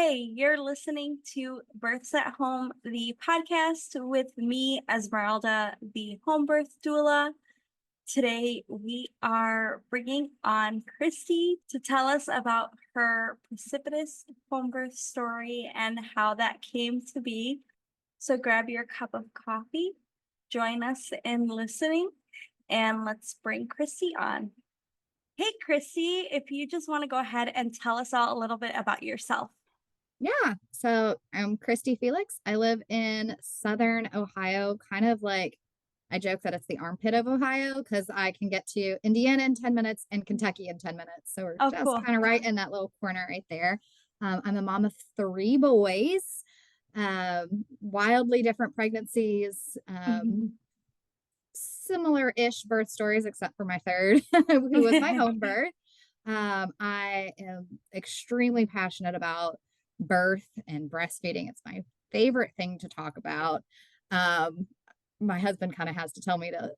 Hey, you're listening to Births at Home, the podcast with me, Esmeralda, the home birth doula. Today, we are bringing on Kristi to tell us about her precipitous home birth story and how that came to be. So grab your cup of coffee, join us in listening, and let's bring Kristi on. Hey, Kristi, if you just want to go ahead and tell us all a little bit about yourself. Yeah. So I'm Kristi Felix. I live in Southern Ohio, kind of like I joke that it's the armpit of Ohio because I can get to Indiana in 10 minutes and Kentucky in 10 minutes. So we're Oh, just cool. kind of right in that little corner right there. I'm a mom of three boys, wildly different pregnancies, similar-ish birth stories, except for my third, who was my home birth. I am extremely passionate about birth and breastfeeding. It's my favorite thing to talk about. My husband kind of has to tell me to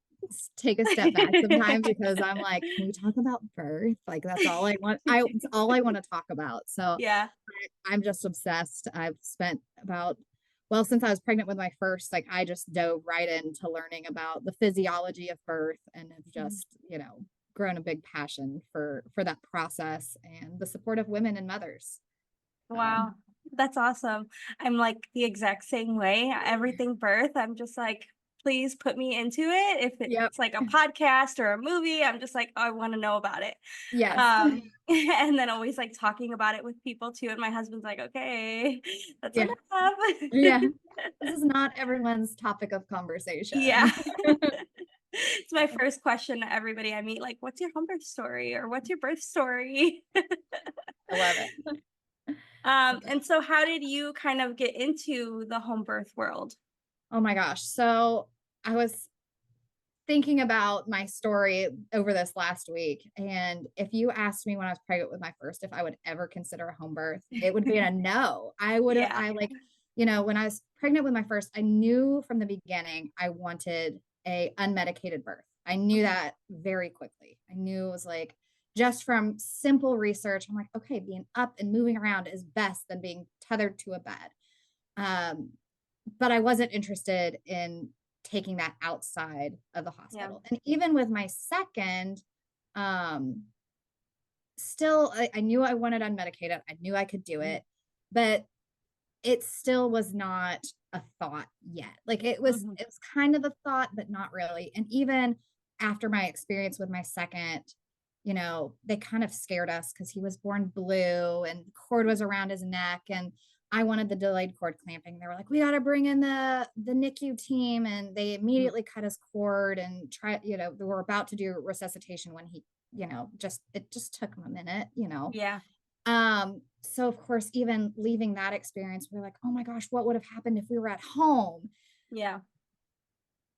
take a step back sometimes because I'm like, can we talk about birth? Like that's all I want. It's all I want to talk about. So Yeah. I'm just obsessed. I've spent since I was pregnant with my first, like I just dove right into learning about the physiology of birth and have just, grown a big passion for that process and the support of women and mothers. Wow. That's awesome. I'm like the exact same way. Everything birth, I'm just like, please put me into it. If Yep. it's like a podcast or a movie, I'm just like, oh, I want to know about it. Yes. And then always like talking about it with people too. And my husband's like, okay, that's Yeah. enough. Yeah. This is not everyone's topic of conversation. Yeah. It's my first question to everybody I meet, like, what's your home birth story or what's your birth story? I love it. And so how did you kind of get into the home birth world? Oh my gosh. So I was thinking about my story over this last week. And if you asked me when I was pregnant with my first, if I would ever consider a home birth, it would be a no. Yeah. When I was pregnant with my first, I knew from the beginning I wanted a unmedicated birth. I knew that very quickly. I knew it was like, just from simple research, I'm like, okay, being up and moving around is best than being tethered to a bed. But I wasn't interested in taking that outside of the hospital. Yeah. And even with my second, still, I knew I wanted unmedicated. I knew I could do it, but it still was not a thought yet. Like it was kind of a thought, but not really. And even after my experience with my second, they kind of scared us because he was born blue and cord was around his neck. And I wanted the delayed cord clamping. They were like, we got to bring in the NICU team. And they immediately cut his cord and they were about to do resuscitation when he, it just took him a minute, Yeah. So of course, even leaving that experience, we're like, oh my gosh, what would have happened if we were at home? Yeah.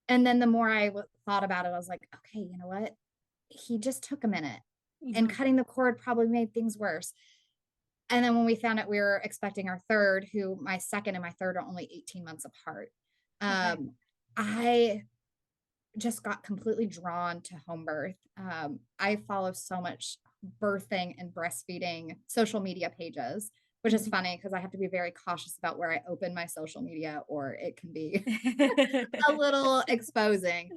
And then the more I thought about it, I was like, okay, you know what? He just took a minute and cutting the cord probably made things worse. And then when we found out we were expecting our third, who my second and my third are only 18 months apart, I just got completely drawn to home birth. I follow so much birthing and breastfeeding social media pages, which is funny because I have to be very cautious about where I open my social media or it can be a little exposing.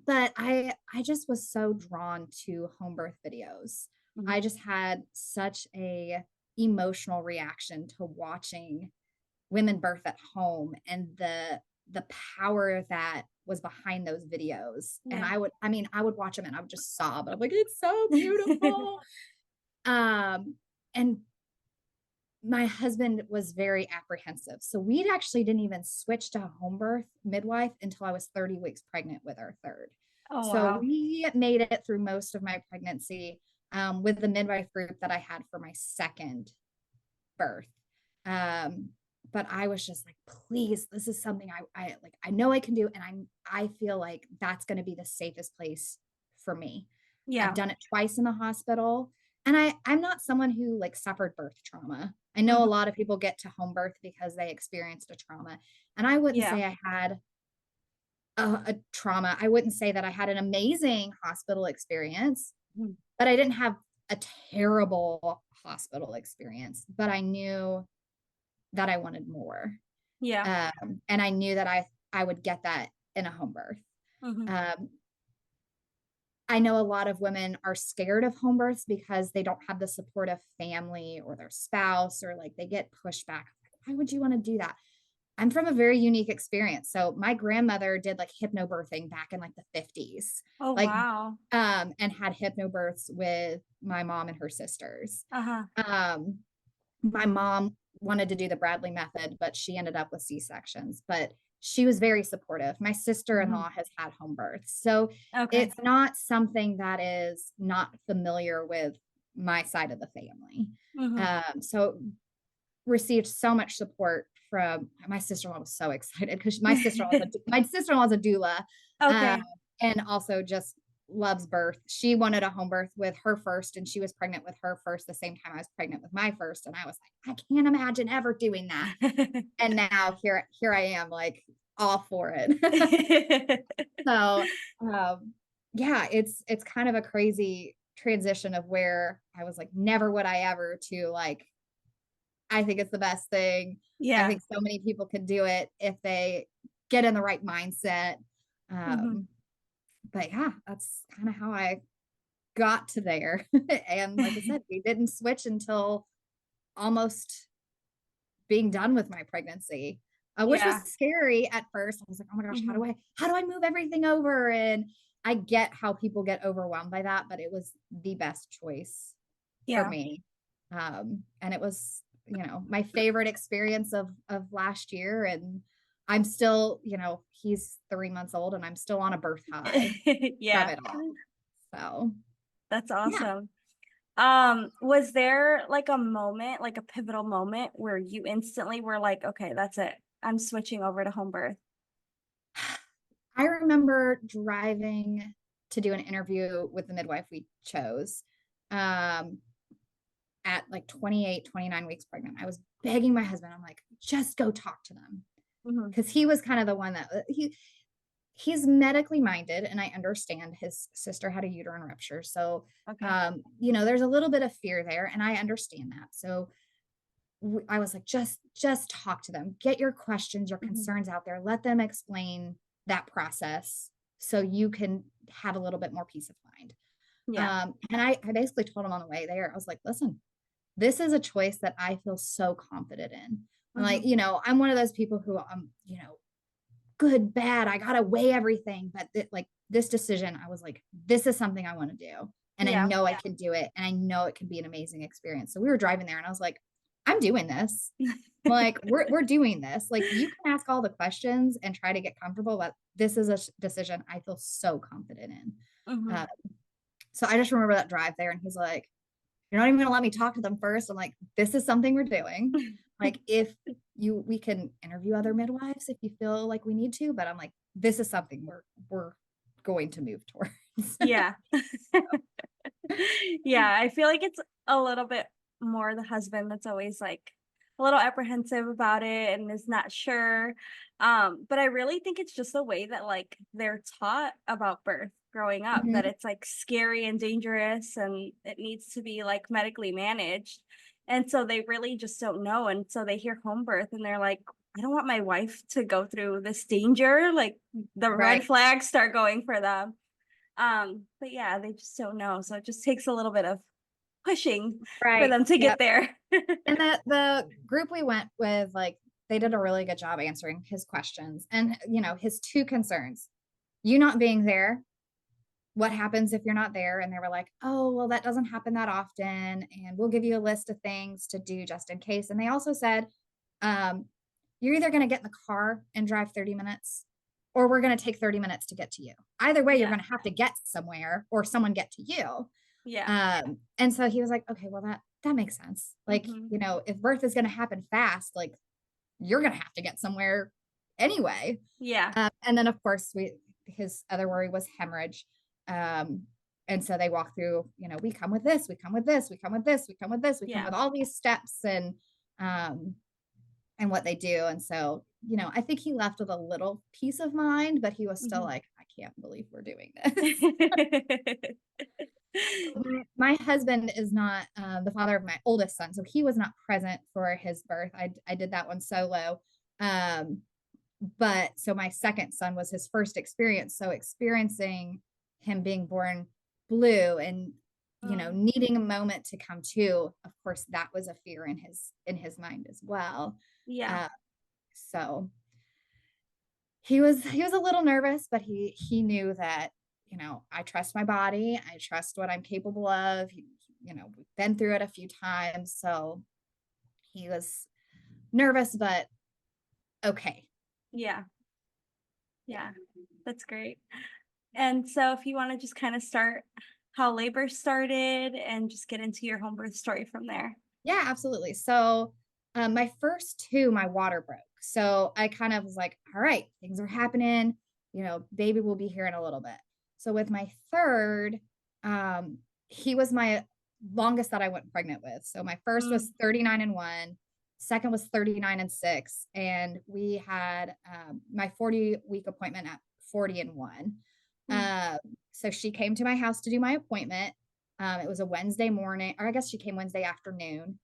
But I just was so drawn to home birth videos. I just had such a emotional reaction to watching women birth at home and the power that was behind those videos. Yeah. And I would watch them and I would just sob. I'm like, it's so beautiful. And my husband was very apprehensive. So we actually didn't even switch to home birth midwife until I was 30 weeks pregnant with our third. Oh, so wow. We made it through most of my pregnancy with the midwife group that I had for my second birth. But I was just like, please, this is something I like, I know I can do. And I feel like that's going to be the safest place for me. Yeah. I've done it twice in the hospital. And I'm not someone who like suffered birth trauma. I know a lot of people get to home birth because they experienced a trauma. And I wouldn't say I had a trauma. I wouldn't say that I had an amazing hospital experience, but I didn't have a terrible hospital experience, but I knew that I wanted more. Yeah. And I knew that I would get that in a home birth. Mm-hmm. I know a lot of women are scared of home births because they don't have the support of family or their spouse, or like they get pushed back. Why would you want to do that? I'm from a very unique experience. So my grandmother did like hypnobirthing back in like the 50s, Oh, like, wow. and had hypnobirths with my mom and her sisters. Uh-huh. My mom wanted to do the Bradley method, but she ended up with C-sections, but she was very supportive. My sister-in-law has had home births. So Okay. it's not something that is not familiar with my side of the family. Mm-hmm. So received so much support from my sister-in-law. Was so excited because my sister-in-law is a doula, uh, Okay. and also just loves birth. She wanted a home birth with her first, and she was pregnant with her first the same time I was pregnant with my first, and I was like, I can't imagine ever doing that. And now here I am, like all for it. So yeah, it's kind of a crazy transition of where I was like, never would I ever, to like, I think it's the best thing. I Yeah. think so many people can do it if they get in the right mindset. Mm-hmm. But yeah, that's kind of how I got to there. And like I said, we didn't switch until almost being done with my pregnancy, which was Yeah. scary at first. I was like, oh my gosh, Mm-hmm. how do I move everything over? And I get how people get overwhelmed by that, but it was the best choice for Yeah. me. And it was, my favorite experience of last year. And I'm still, he's 3 months old and I'm still on a birth high from Yeah. it all. So That's yeah. awesome. Was there like a moment, like a pivotal moment where you instantly were like, okay, that's it. I'm switching over to home birth. I remember driving to do an interview with the midwife we chose, at like 28, 29 weeks pregnant. I was begging my husband, I'm like, just go talk to them. Mm-hmm. Because he was kind of the one that he's medically minded, and I understand his sister had a uterine rupture. So, Okay. there's a little bit of fear there, and I understand that. So I was like, just talk to them, get your questions, your Mm-hmm. concerns out there, let them explain that process so you can have a little bit more peace of mind. Yeah. And I basically told him on the way there, I was like, listen, this is a choice that I feel so confident in. I'm like, Mm-hmm. I'm one of those people who, good, bad, I got to weigh everything. But like this decision, I was like, this is something I want to do. And I Yeah. know I can do it. And I know it can be an amazing experience. So we were driving there and I was like, I'm doing this. Like, we're doing this. Like, you can ask all the questions and try to get comfortable, but this is a decision I feel so confident in. Mm-hmm. So I just remember that drive there, and he's like, you're not even gonna let me talk to them first. I'm like, this is something we're doing. Like, if we can interview other midwives if you feel like we need to, but I'm like, this is something we're going to move towards. Yeah. Yeah. I feel like it's a little bit more the husband that's always like a little apprehensive about it and is not sure. But I really think it's just the way that like they're taught about birth growing up, that Mhm. it's like scary and dangerous and it needs to be like medically managed. And so they really just don't know. And so they hear home birth and they're like, I don't want my wife to go through this danger. Like the red Right. flags start going for them. But yeah, they just don't know. So it just takes a little bit of pushing for Right. them to Yep. get there. And the group we went with, like, they did a really good job answering his questions and, his two concerns. You not being there, what happens if you're not there? And they were like, oh, well, that doesn't happen that often. And we'll give you a list of things to do just in case. And they also said, um, you're either going to get in the car and drive 30 minutes, or we're going to take 30 minutes to get to you. Either way, you're Yeah. going to have to get somewhere or someone get to you. Yeah. And so he was like, okay, well, that makes sense. Like, Hmm. if birth is going to happen fast, like, you're going to have to get somewhere anyway. Yeah. And then of course his other worry was hemorrhage. Um, and so they walk through, we come with this, we come with this, we come with this, we come with this, we come Yeah. with all these steps um, and what they do. And so, I think he left with a little peace of mind, but he was still Hmm. like, I can't believe we're doing this. My husband is not the father of my oldest son, so he was not present for his birth. I did that one solo. But so my second son was his first experience. So experiencing him being born blue and needing a moment to come to, of course, that was a fear in his mind as well. Yeah. So he was a little nervous, but he knew that, I trust my body. I trust what I'm capable of. We've been through it a few times. So he was nervous, but okay. Yeah. Yeah. That's great. And so if you want to just kind of start how labor started and just get into your home birth story from there. Yeah, absolutely. So my first two, my water broke. So I kind of was like, all right, things are happening, baby will be here in a little bit. So with my third, he was my longest that I went pregnant with. So my first was 39 and 1, second was 39 and 6. And we had my 40-week appointment at 40 and 1. So she came to my house to do my appointment. It was a Wednesday morning, or I guess she came Wednesday afternoon.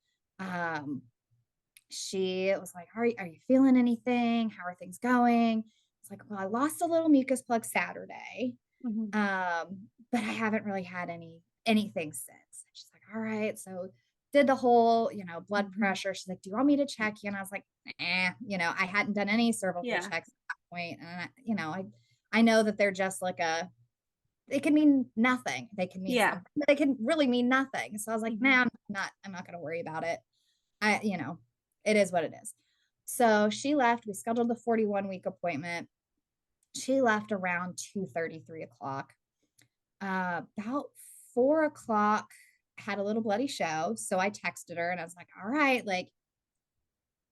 She was like, are you feeling anything? How are things going? It's like, well, I lost a little mucus plug Saturday. But I haven't really had anything since. She's like, all right. So did the whole, blood pressure. She's like, do you want me to check you? And I was like, I hadn't done any cervical checks at that point. And I know that they're just like they can mean nothing. They can mean something, but they can really mean nothing. So I was like, nah, I'm not going to worry about it. It is what it is. So she left. We scheduled the 41-week appointment. She left around 2:30, 3 o'clock. About 4 o'clock, had a little bloody show. So I texted her and I was like, all right, like,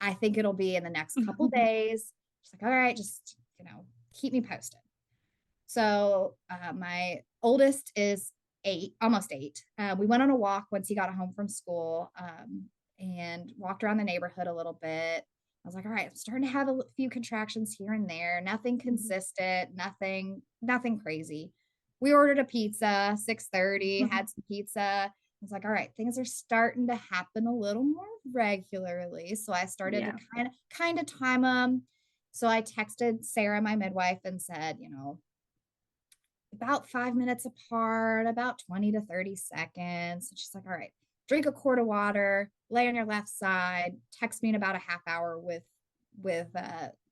I think it'll be in the next couple days. She's like, all right, just, keep me posted. So my oldest is 8, almost 8. We went on a walk once he got home from school and walked around the neighborhood a little bit. I was like, all right, I'm starting to have a few contractions here and there, nothing consistent, nothing crazy. We ordered a pizza, 6:30, had some pizza. I was like, all right, things are starting to happen a little more regularly. So I started to kind of time them. So I texted Sarah, my midwife, and said, about 5 minutes apart, about 20 to 30 seconds. And she's like, all right, drink a quart of water, lay on your left side, text me in about a half hour with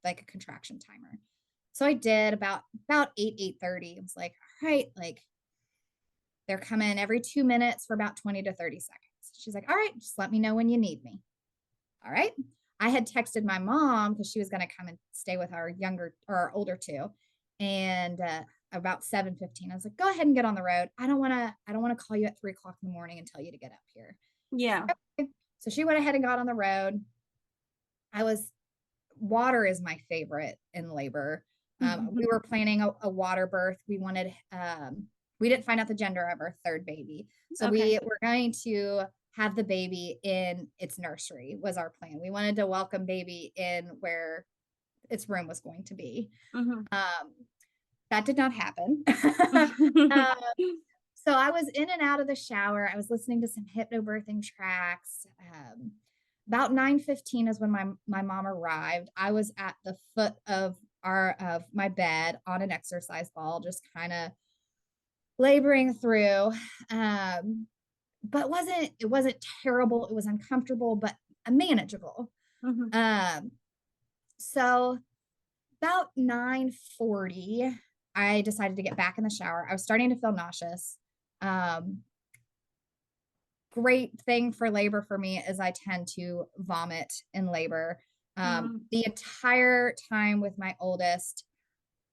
like a contraction timer. So I did about 8:30. I was like, all right, like they're coming every 2 minutes for about 20 to 30 seconds. She's like, all right, just let me know when you need me. All right. I had texted my mom because she was going to come and stay with our older two. And about 7:15, I was like, go ahead and get on the road. I don't want to call you at 3 o'clock in the morning and tell you to get up here. Yeah. Okay. So she went ahead and got on the road. Water is my favorite in labor. We were planning a water birth. We didn't find out the gender of our third baby. So we were going to have the baby in its nursery was our plan. We wanted to welcome baby in where its room was going to be. That did not happen. So I was in and out of the shower. I was listening to some hypnobirthing tracks. About 9:15 is when my mom arrived. I was at the foot of my bed on an exercise ball, just kind of laboring through. But it wasn't terrible. It was uncomfortable, but manageable. So about 9:40, I decided to get back in the shower. I was starting to feel nauseous. Great thing for labor for me is I tend to vomit in labor. The entire time with my oldest,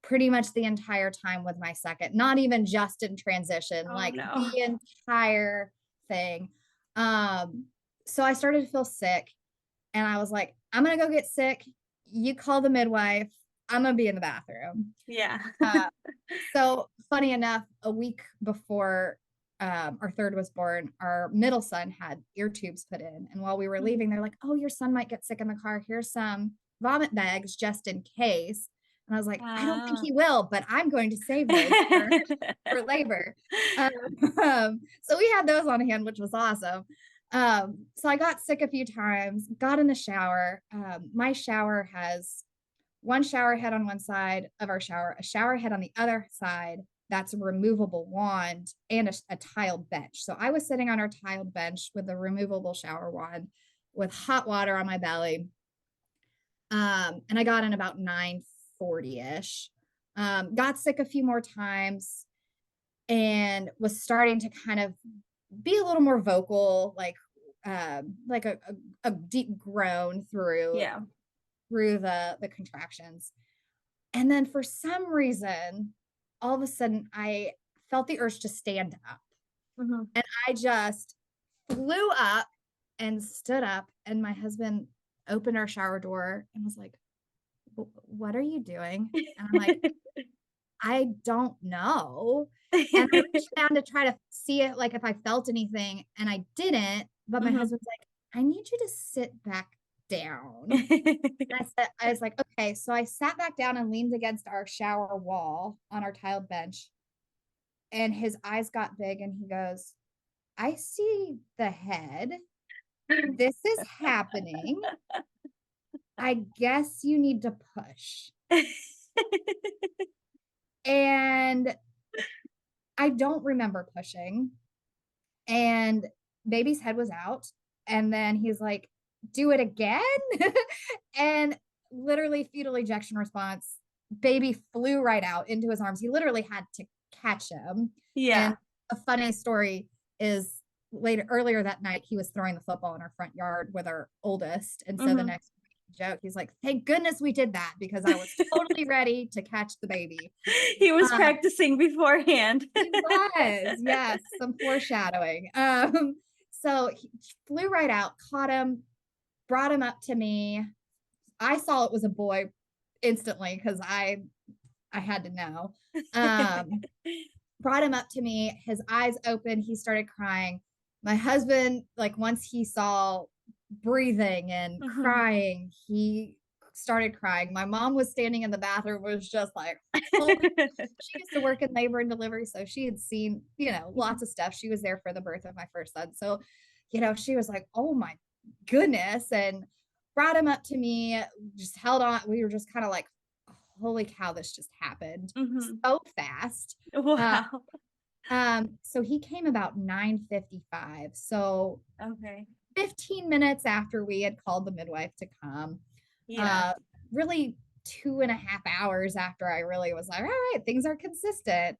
pretty much the entire time with my second, not even just in transition, the entire thing. So I started to feel sick and I was like, I'm going to go get sick. You call the midwife. I'm going to be in the bathroom. Yeah. So funny enough, a week before our third was born, our middle son had ear tubes put in. And while we were leaving, they're like, oh, your son might get sick in the car. Here's some vomit bags just in case. And I was like, I don't think Ah. he will, but I'm going to save those for labor. So we had those on hand, which was awesome. So I got sick a few times, got in the shower. My shower has one shower head on one side of our shower, a shower head on the other side. That's a removable wand and a tiled bench. So I was sitting on our tiled bench with a removable shower wand with hot water on my belly. And I got in about 9:40ish. Got sick a few more times and was starting to kind of be a little more vocal, like a deep groan through Yeah. the contractions. And then for some reason, all of a sudden I felt the urge to stand up. Mhm. And I just flew up and stood up, and my husband opened our shower door and was like, "What are you doing?" And I'm like, "I don't know." And I reached down to try to see it, like if I felt anything, and I didn't. But my Mhm. husband's like, "I need you to sit back down." And I was like, okay. So I sat back down and leaned against our shower wall on our tiled bench. And his eyes got big and he goes, I see the head. This is happening. I guess you need to push. And I don't remember pushing. And baby's head was out. And then he's like, do it again. And literally fetal ejection response, baby flew right out into his arms. He literally had to catch him. Yeah. And a funny story is earlier that night, he was throwing the football in our front yard with our oldest. And so the next joke, he's like, thank goodness we did that because I was totally ready to catch the baby. He was practicing beforehand. He was, yes, some foreshadowing. So he flew right out, caught him, brought him up to me. I saw it was a boy instantly because I had to know. Brought him up to me, his eyes open, he started crying. My husband, like once he saw breathing and crying, he started crying. My mom was standing in the bathroom, was just like, oh. She used to work in labor and delivery, so she had seen, lots of stuff. She was there for the birth of my first son. So, she was like, oh my goodness, and brought him up to me, just held on. We were just kind of like, holy cow, this just happened so fast. Wow. So he came about 9:55. So Okay. 15 minutes after we had called the midwife to come. Yeah. Really 2.5 hours after I really was like, all right, things are consistent.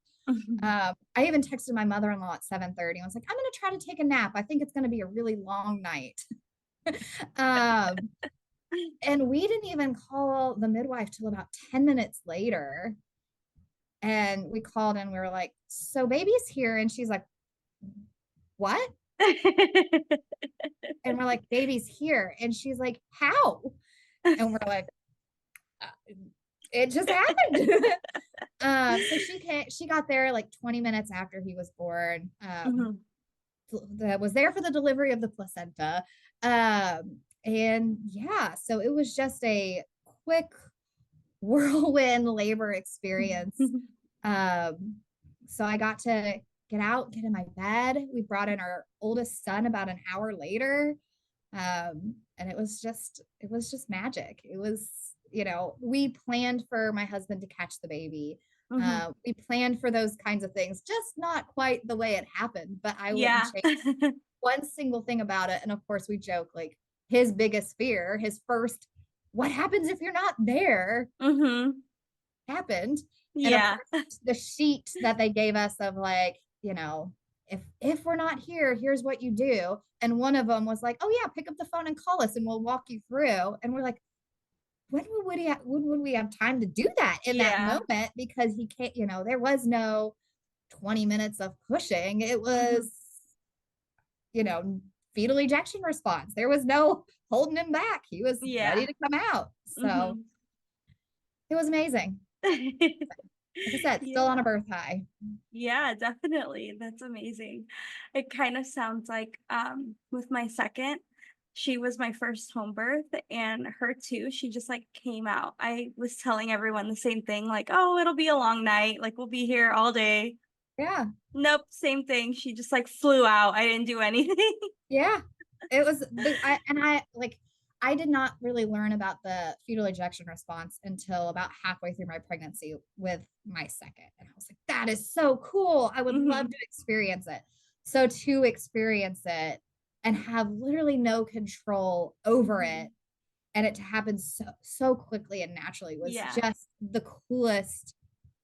I even texted my mother-in-law at 7:30 and was like, I'm going to try to take a nap. I think it's going to be a really long night. And we didn't even call the midwife till about 10 minutes later. And we called and we were like, so baby's here. And she's like, what? And we're like, baby's here. And she's like, how? And we're like, it just happened. So she got there like 20 minutes after he was born. Was there for the delivery of the placenta. And yeah, so it was just a quick whirlwind labor experience. So I got to get out, get in my bed. We brought in our oldest son about an hour later. And it was just magic. It was, we planned for my husband to catch the baby. We planned for those kinds of things, just not quite the way it happened, but I wouldn't change one single thing about it. And of course we joke, like his biggest fear, his first, what happens if you're not there, happened. And of course, the sheet that they gave us of like, if we're not here, here's what you do. And one of them was like, oh yeah, pick up the phone and call us and we'll walk you through. And we're like, when would we have time to do that in that moment? Because he can't, there was no 20 minutes of pushing. It was, fetal ejection response. There was no holding him back. He was ready to come out. So it was amazing. Like I said, still on a birth high. Yeah, definitely. That's amazing. It kind of sounds like with my second, she was my first home birth, and her too, she just like came out. I was telling everyone the same thing, like, oh, it'll be a long night, like we'll be here all day. Yeah. Nope, same thing. She just like flew out. I didn't do anything. Yeah. It was I did not really learn about the fetal ejection response until about halfway through my pregnancy with my second. And I was like, that is so cool. I would love Hmm. to experience it. So to experience it and have literally no control over Hmm. it and it to happen so quickly and naturally was Yeah. just the coolest.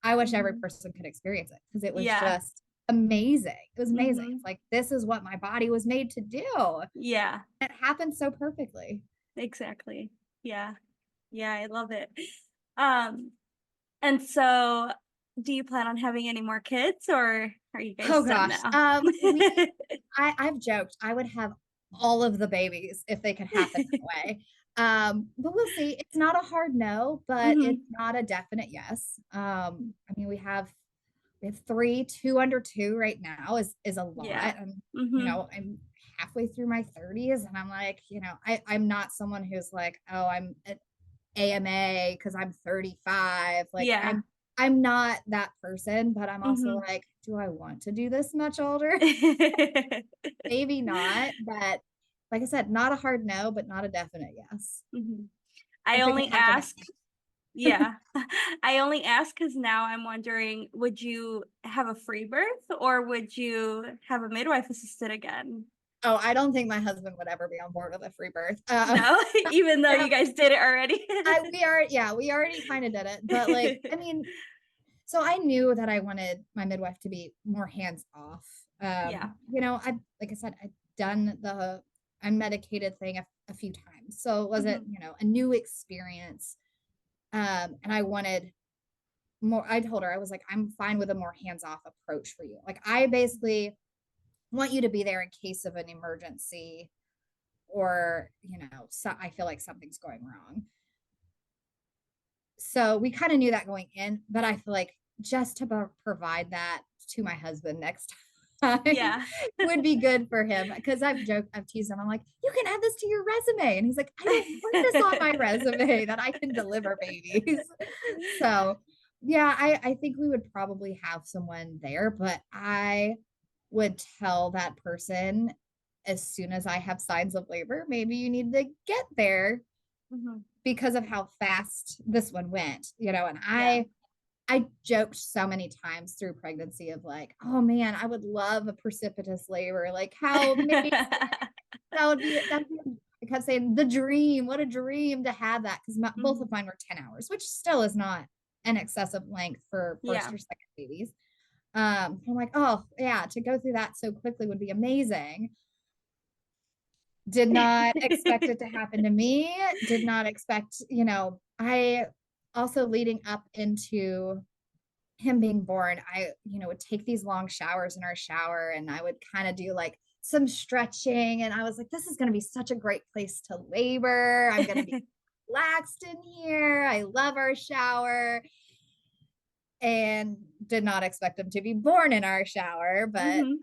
I wish every Hmm. person could experience it because it was Yeah. just amazing. It was amazing. Hmm. It's like this is what my body was made to do. Yeah, It happened so perfectly. exactly. Yeah. Yeah, I love it. Um, and so do you plan on having any more kids, or are you Oh guys done gosh. now? I've joked I would have all of the babies if they could happen that way. But we'll see. It's not a hard no, but it's Hmm. not a definite yes. I mean, we have three, two under two right now is a Yeah. lot. And Hmm. I'm halfway through my 30s and I'm like, I'm not someone who's like, oh, I'm at AMA because I'm 35. Like Yeah. I'm not that person, but I'm also Hmm. like, do I want to do this much older? Maybe not, but like I said, not a hard no, but not a definite yes. Hmm. I If it could only happen, ask, yeah. I only ask because now I'm wondering, would you have a free birth or would you have a midwife assisted again? oh, I don't think my husband would ever be on board with a free birth. No, even though Yeah, you guys did it already. we already kind of did it, but like, I mean, so I knew that I wanted my midwife to be more hands off. Yeah. Like I said, I'd done the unmedicated thing a few times, so it wasn't, Hmm. a new experience. And I wanted more. I told her I was like, I'm fine with a more hands off approach for you. Like, I basically want you to be there in case of an emergency or so I feel like something's going wrong. So we kind of knew that going in, but I feel like just to provide that to my husband next time Yeah. would be good for him because I've teased him. I'm like, you can add this to your resume. And he's like, I don't want this on my resume that I can deliver babies. So yeah, I think we would probably have someone there, but I would tell that person as soon as I have signs of labor, maybe you need to get there Hmm. because of how fast this one went, and Yeah. I joked so many times through pregnancy of like, oh man, I would love a precipitous labor. Like how amazing that would be I kept saying the dream, what a dream to have that because both Hmm. of mine were 10 hours, which still is not an excessive length for first Yeah. or second babies. I'm like, oh yeah, to go through that so quickly would be amazing. Did not expect it to happen to me. Did not expect, I also leading up into him being born, I, would take these long showers in our shower and I would kind of do like some stretching. And I was like, this is going to be such a great place to labor. I'm going to be relaxed in here. I love our shower and did not expect him to be born in our shower. But Hmm.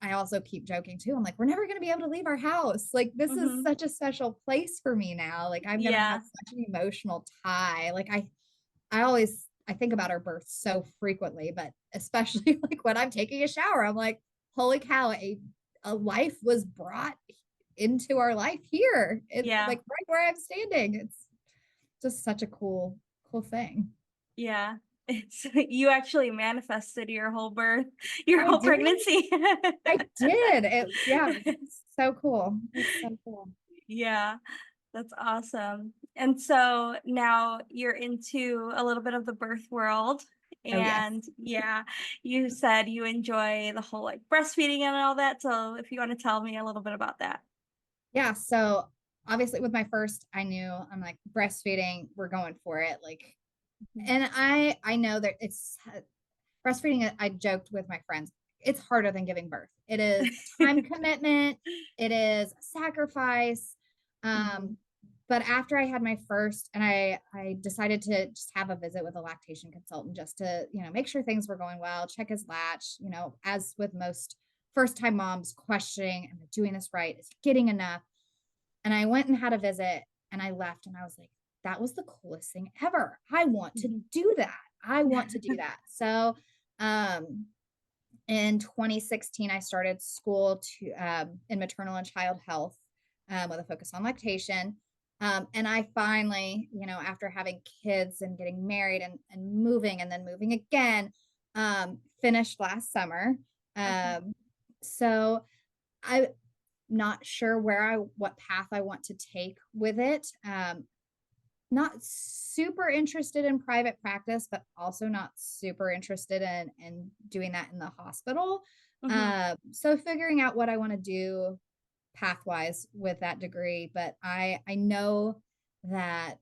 I also keep joking too. I'm like, we're never going to be able to leave our house. Like, this is Hmm. such a special place for me now. Like, I'm going to have Yeah. such an emotional tie. Like, I think about our birth so frequently, but especially like when I'm taking a shower, I'm like, holy cow, a life was brought into our life here. It's Yeah. like right where I'm standing. It's just such a cool thing. Yeah. It's you actually manifested your whole birth, your I whole did. pregnancy. I did. Yeah, it's so cool. It's so cool. Yeah, that's awesome. And so now you're into a little bit of the birth world. Oh yes. And yeah, you said you enjoy the whole like breastfeeding and all that. So if you want to tell me a little bit about that. Yeah. So obviously with my first, I knew I'm like breastfeeding, we're going for it. Like, Mhm. and I know that it's breastfeeding. I joked with my friends, it's harder than giving birth. It is a time commitment. It is a sacrifice. Mhm. Um, but after I had my first, and I decided to just have a visit with a lactation consultant just to make sure things were going well, check his latch. As with most first time moms, questioning, am I doing this right? Is it getting enough? And I went and had a visit and I left and I was like, that was the coolest thing ever. I want to do that. I want to do that. So, in 2016, I started school in maternal and child health with a focus on lactation. And I finally, after having kids and getting married and moving and then moving again, finished last summer. So I'm not sure what path I want to take with it. Not super interested in private practice, but also not super interested in doing that in the hospital. So figuring out what I want to do pathwise with that degree, but I know that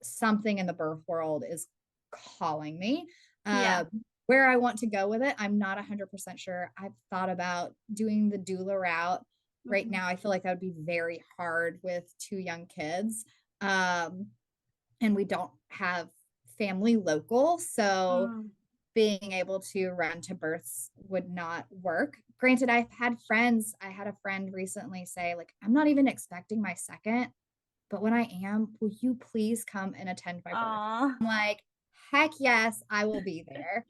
something in the birth world is calling me. Yeah. Where I want to go with it, I'm not 100% sure. I've thought about doing the doula route. Right now, I feel like that would be very hard with 2 young kids. And we don't have family local. So being able to run to births would not work. Granted, I had a friend recently say, like, I'm not even expecting my second, but when I am, will you please come and attend my birth? Aw. I'm like, heck yes, I will be there.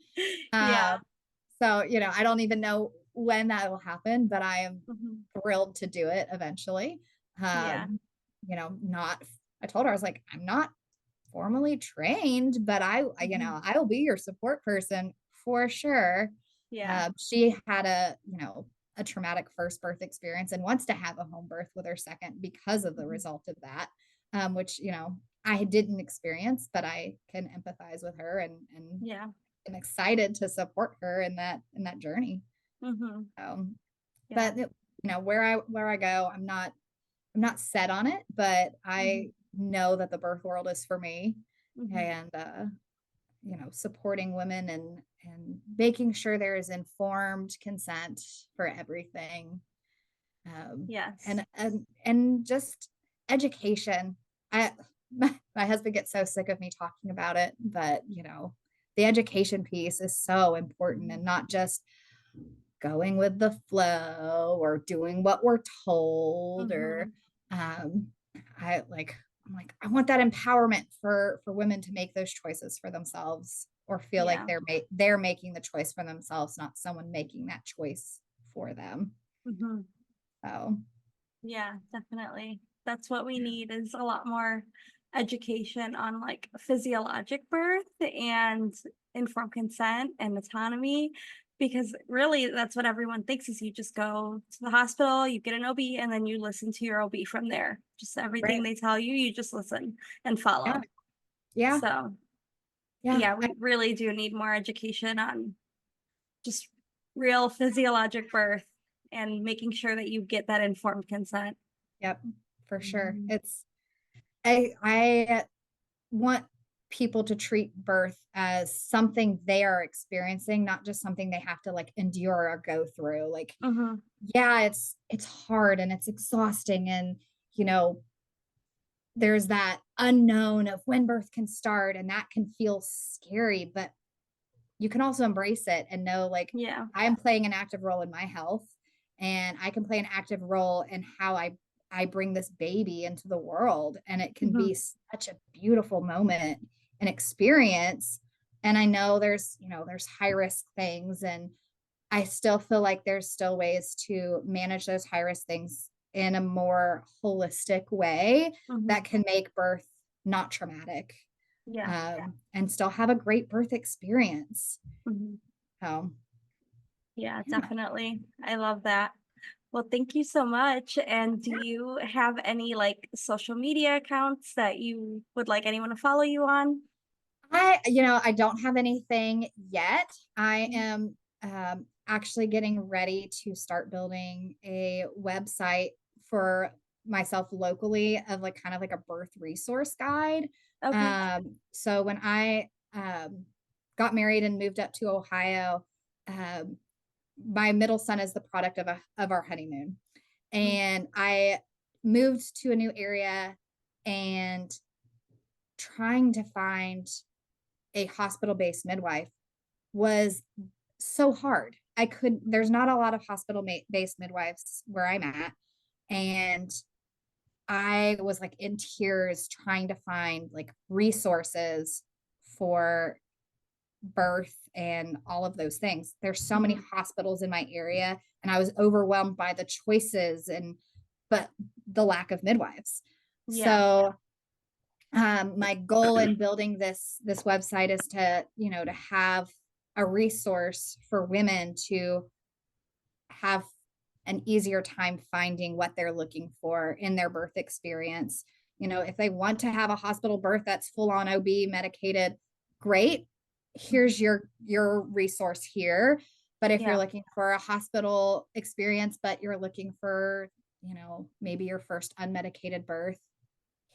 Yeah. So, I don't even know when that will happen, but I am thrilled to do it eventually. Yeah. I told her, I was like, I'm not formally trained, but I will be your support person for sure. Yeah. She had a traumatic first birth experience and wants to have a home birth with her second because of the result of that, which, I didn't experience, but I can empathize with her and Yeah. am excited to support her in that journey. Yeah. But where I go, I'm not set on it, but I know that the birth world is for me, and supporting women and making sure there is informed consent for everything. Yes. And just education. My husband gets so sick of me talking about it, but the education piece is so important, and not just going with the flow or doing what we're told, or um I'm like, I want that empowerment for women to make those choices for themselves, or feel like Yeah. they're making the choice for themselves, not someone making that choice for them. So Yeah, definitely. That's what we need, is a lot more education on like physiologic birth and informed consent and autonomy, because really that's what everyone thinks, is you just go to the hospital, you get an OB, and then you listen to your OB from there. Just everything right. they tell you, you just listen and Yeah. follow. Yeah. So, Yeah. yeah, we really do need more education on just real physiologic birth and making sure that you get that informed consent. Yep, for sure. I want people to treat birth as something they are experiencing, not just something they have to like endure or go through. Like, yeah, it's hard and it's exhausting, and there's that unknown of when birth can start, and that can feel scary, but you can also embrace it and know, like, Yeah. I am playing an active role in my health, and I can play an active role in how I bring this baby into the world, and it can be such a beautiful moment and experience. And I know there's high risk things, and I still feel like there's still ways to manage those high risk things in a more holistic way that can make birth not traumatic, Yeah. and still have a great birth experience. So, Yeah, yeah. definitely. I love that. Well, thank you so much. And do you have any like social media accounts that you would like anyone to follow you on? I don't have anything yet. I Mhm. am actually getting ready to start building a website for myself locally, of like kind of like a birth resource guide. Okay. So when I got married and moved up to Ohio, um, my middle son is the product of our honeymoon, and I moved to a new area and trying to find a hospital-based midwife was so hard. There's not a lot of hospital-based midwives where I'm at. And I was like in tears trying to find like resources for birth and all of those things. There's so many Mhm. hospitals in my area, and I was overwhelmed by the choices and but the lack of midwives. Yeah. So my goal in building this website is to, to have a resource for women to have an easier time finding what they're looking for in their birth experience. If they want to have a hospital birth that's full on OB medicated, great. Here's your resource here. But if you're Yeah. looking for a hospital experience, but you're looking for, maybe your first unmedicated birth,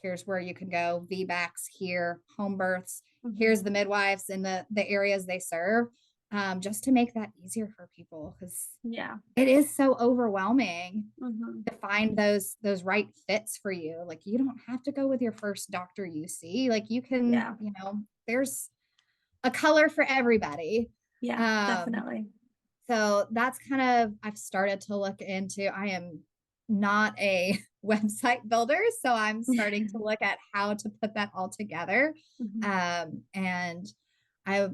here's where you can go. VBACs here, home births, Mhm. here's the midwives in the areas they serve, just to make that easier for people, because Yeah. it is so overwhelming Mhm. to find those right fits for you. Like, you don't have to go with your first doctor you see. Like, you can, Yeah. there's a color for everybody. Yeah, Um, definitely. so that's kind of, I've started to look into, I am not a website builder, so I'm starting to look at how to put that all together. Mhm. And I,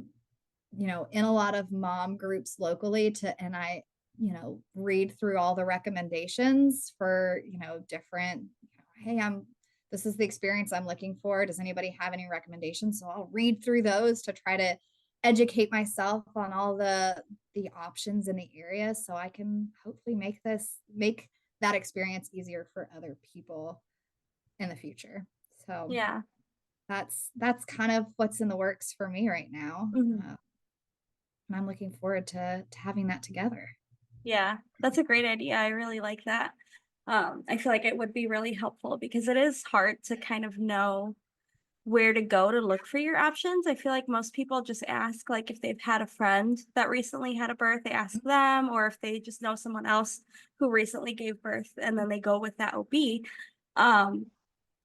in a lot of mom groups locally and I, read through all the recommendations for, different, hey, this is the experience I'm looking for. Does anybody have any recommendations? So I'll read through those to try to educate myself on all the options in the area, so I can hopefully make that experience easier for other people in the future. So Yeah. that's kind of what's in the works for me right now. Mhm. And I'm looking forward to having that together. Yeah, that's a great idea. I really like that. I feel like it would be really helpful because it is hard to kind of know where to go to look for your options. I feel like most people just ask, like, if they've had a friend that recently had a birth, they ask them, or if they just know someone else who recently gave birth, and then they go with that OB. Um,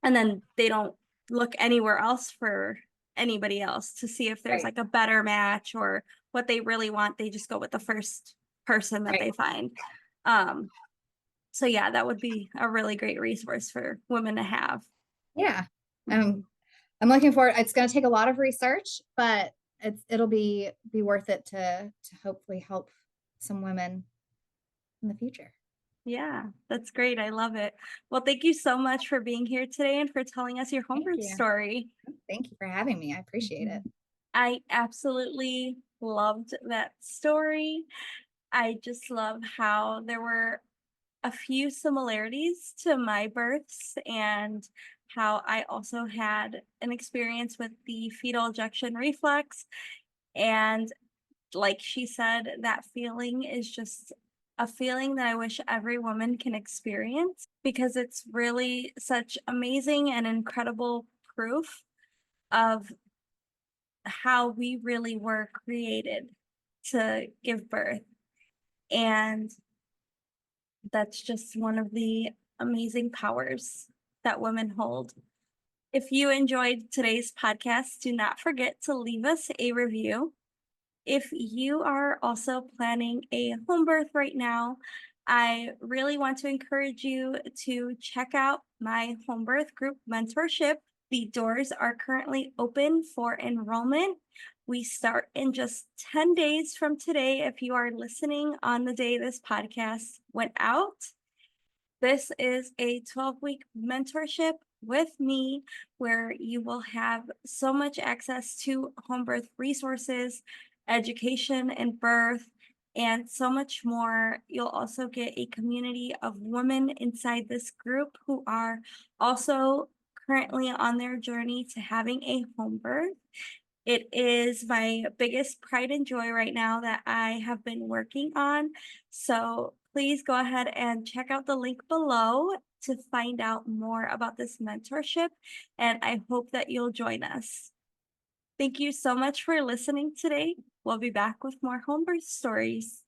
and then they don't look anywhere else for anybody else to see if there's Right, like a better match or what they really want. They just go with the first person that right. they find. Um, so yeah, that would be a really great resource for women to have. Yeah. Mhm. I'm looking forward. It's going to take a lot of research, but it'll be worth it to hopefully help some women in the future. Yeah, that's great. I love it. Well, thank you so much for being here today and for telling us your Thank homebirth you. story. Thank you for having me. I appreciate it. Mhm. I absolutely loved that story. I just love how there were a few similarities to my births and how I also had an experience with the fetal ejection reflex. And like she said, that feeling is just a feeling that I wish every woman can experience because it's really such amazing and incredible proof of how we really were created to give birth. And that's just one of the amazing powers that women hold. If you enjoyed today's podcast, do not forget to leave us a review. If you are also planning a home birth right now, I really want to encourage you to check out my home birth group mentorship. The doors are currently open for enrollment. We start in just 10 days from today if you are listening on the day this podcast went out. This is a 12-week mentorship with me where you will have so much access to home birth resources, education and birth, and so much more. You'll also get a community of women inside this group who are also currently on their journey to having a home birth. It is my biggest pride and joy right now that I have been working on. So please go ahead and check out the link below to find out more about this mentorship. And I hope that you'll join us. Thank you so much for listening today. We'll be back with more home birth stories.